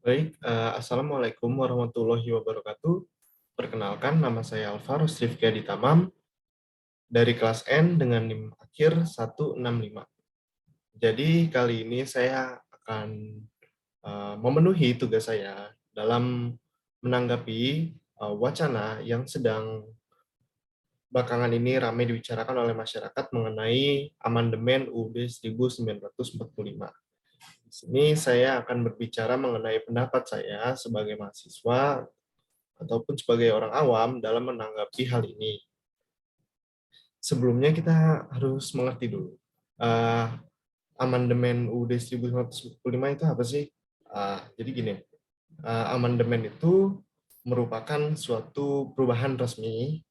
Baik, Assalamualaikum warahmatullahi wabarakatuh. Perkenalkan, nama saya Alvaro Rifki Tamam dari kelas N dengan NIM akhir 165. Jadi kali ini saya akan memenuhi tugas saya dalam menanggapi wacana yang sedang belakangan ini ramai dibicarakan oleh masyarakat mengenai amandemen UUD 1945. Di sini saya akan berbicara mengenai pendapat saya sebagai mahasiswa ataupun sebagai orang awam dalam menanggapi hal ini. Sebelumnya kita harus mengerti dulu, uh, amandemen UUD 1945 itu apa sih? Jadi gini, amandemen itu merupakan suatu perubahan resmi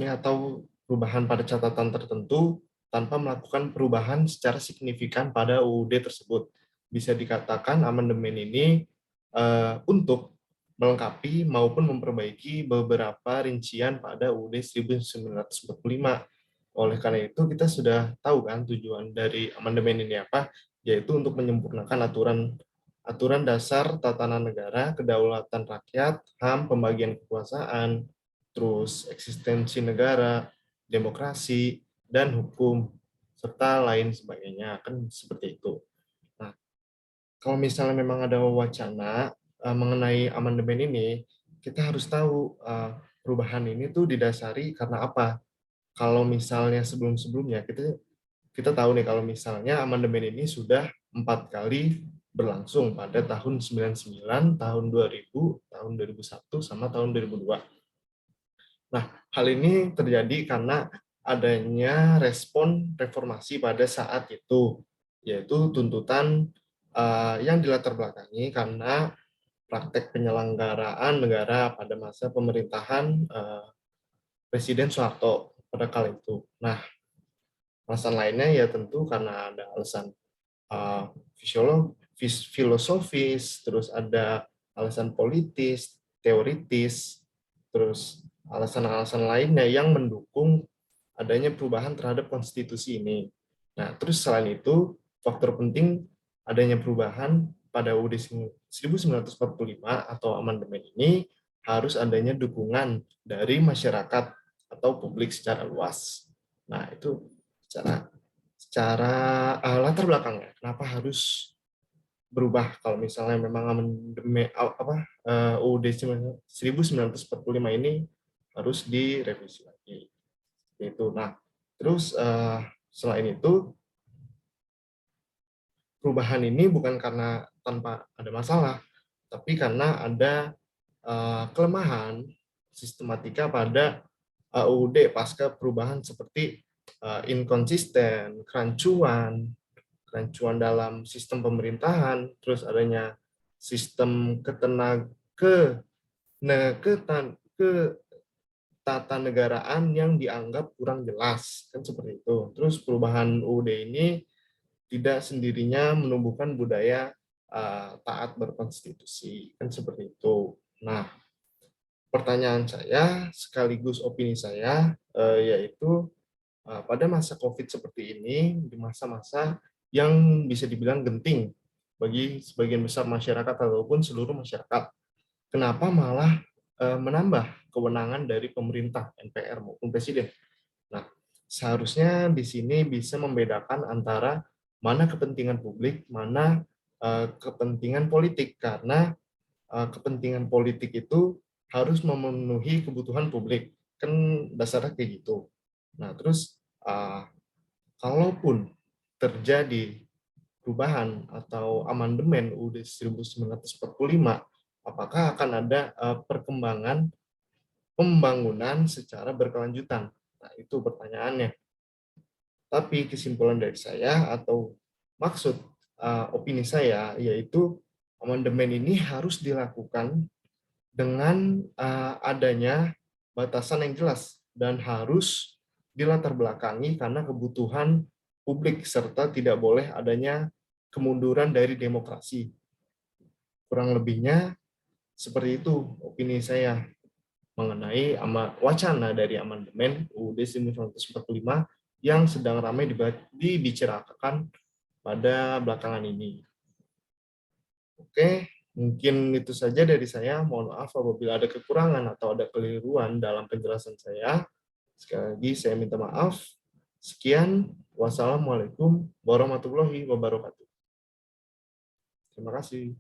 atau perubahan pada catatan tertentu tanpa melakukan perubahan secara signifikan pada UUD tersebut. Bisa dikatakan amandemen ini untuk melengkapi maupun memperbaiki beberapa rincian pada UUD 1945. Oleh karena itu, kita sudah tahu kan tujuan dari amandemen ini apa, yaitu untuk menyempurnakan aturan dasar tatanan negara, kedaulatan rakyat, HAM, pembagian kekuasaan, terus eksistensi negara, demokrasi, dan hukum, serta lain sebagainya. Kan seperti itu. Nah, kalau misalnya memang ada wacana mengenai amandemen ini, kita harus tahu perubahan ini tuh didasari karena apa. Kalau misalnya sebelum-sebelumnya, kita tahu nih kalau misalnya amandemen ini sudah 4 kali berlangsung pada tahun 99, tahun 2000, tahun 2001, sama tahun 2002. Nah, hal ini terjadi karena adanya respon reformasi pada saat itu, yaitu tuntutan yang dilatar belakangi karena praktek penyelenggaraan negara pada masa pemerintahan Presiden Soeharto pada kala itu. Nah, alasan lainnya ya tentu karena ada alasan uh, filosofis, terus ada alasan politis, teoritis, terus alasan-alasan lainnya yang mendukung adanya perubahan terhadap konstitusi ini. Nah, terus selain itu, faktor penting adanya perubahan pada UUD 1945 atau amandemen ini harus adanya dukungan dari masyarakat atau publik secara luas. Nah, itu secara secara latar belakangnya kenapa harus berubah kalau misalnya memang amandemen UUD 1945 ini harus direvisi lagi itu. Nah, terus selain itu perubahan ini bukan karena tanpa ada masalah, tapi karena ada kelemahan sistematika pada UUD pasca perubahan seperti inkonsisten, kerancuan dalam sistem pemerintahan, terus adanya sistem ketatanegaraan yang dianggap kurang jelas, kan seperti itu. Terus perubahan UUD ini tidak sendirinya menumbuhkan budaya taat berkonstitusi, kan seperti itu. Nah, pertanyaan saya sekaligus opini saya yaitu pada masa COVID seperti ini, di masa-masa yang bisa dibilang genting bagi sebagian besar masyarakat ataupun seluruh masyarakat, kenapa malah menambah kewenangan dari pemerintah, MPR maupun Presiden? Nah, seharusnya di sini bisa membedakan antara mana kepentingan publik, mana kepentingan politik, karena kepentingan politik itu harus memenuhi kebutuhan publik. Kan dasarnya kayak gitu. Nah, terus kalaupun terjadi perubahan atau amandemen UUD 1945, apakah akan ada perkembangan pembangunan secara berkelanjutan? Nah, itu pertanyaannya. Tapi kesimpulan dari saya atau maksud opini saya yaitu amandemen ini harus dilakukan dengan adanya batasan yang jelas dan harus dilatar belakangi karena kebutuhan publik serta tidak boleh adanya kemunduran dari demokrasi. Kurang lebihnya seperti itu opini saya mengenai wacana dari amandemen UUD 1945 yang sedang ramai dibicarakan pada belakangan ini. Oke, mungkin itu saja dari saya. Mohon maaf apabila ada kekurangan atau ada keliruan dalam penjelasan saya. Sekali lagi saya minta maaf. Sekian. Wassalamualaikum warahmatullahi wabarakatuh. Terima kasih.